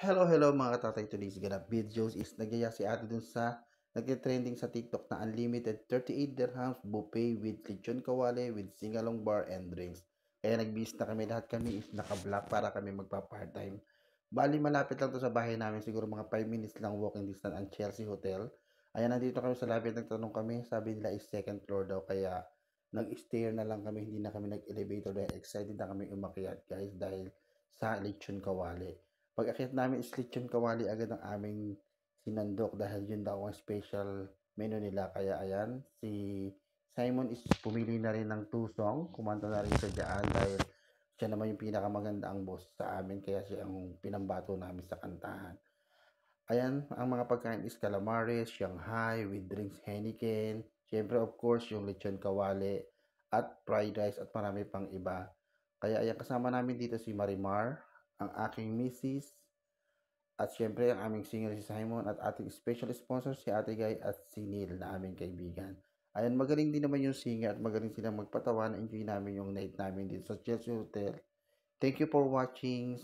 Hello mga tatay. Today's ganap videos is nagyaya si ate dun sa nagte-trending sa TikTok na unlimited 38 dirhams buffet with lechon kawale with singalong bar and drinks. Kaya nagbihis na kami, lahat kami is naka-block para kami magpa-part-time. Bali malapit lang to sa bahay namin, siguro mga 5 minutes lang walking distance ang Chelsea Hotel. Ayan, nandito kami sa lobby, nagtanong kami, sabi nila is second floor daw, kaya nag-stair na lang kami, hindi na kami nag-elevator dahil excited na kami umakyat guys dahil sa lechon kawale. Pag-akyat namin is lechon kawali agad ang aming sinandok dahil yun daw ang special menu nila. Kaya ayan, si Simon is pumili na rin ng tusong. Kumanta na rin siya dyan dahil siya naman yung pinakamaganda ang boss sa amin. Kaya siya ang pinambato namin sa kantahan. Ayan, ang mga pagkain is calamares, Shanghai, with drinks Heineken. Siyempre, of course, yung lechon kawali at fried rice at marami pang iba. Kaya ayan, kasama namin dito si Marimar, ang aking missis, at siyempre ang aming singer si Simon at ating special sponsor si Ate Guy at si Neil na aming kaibigan. Ayan, magaling din naman yung singer at magaling silang magpatawa. Na-enjoy namin yung night namin dito sa Chelsea Hotel. Thank you for watching.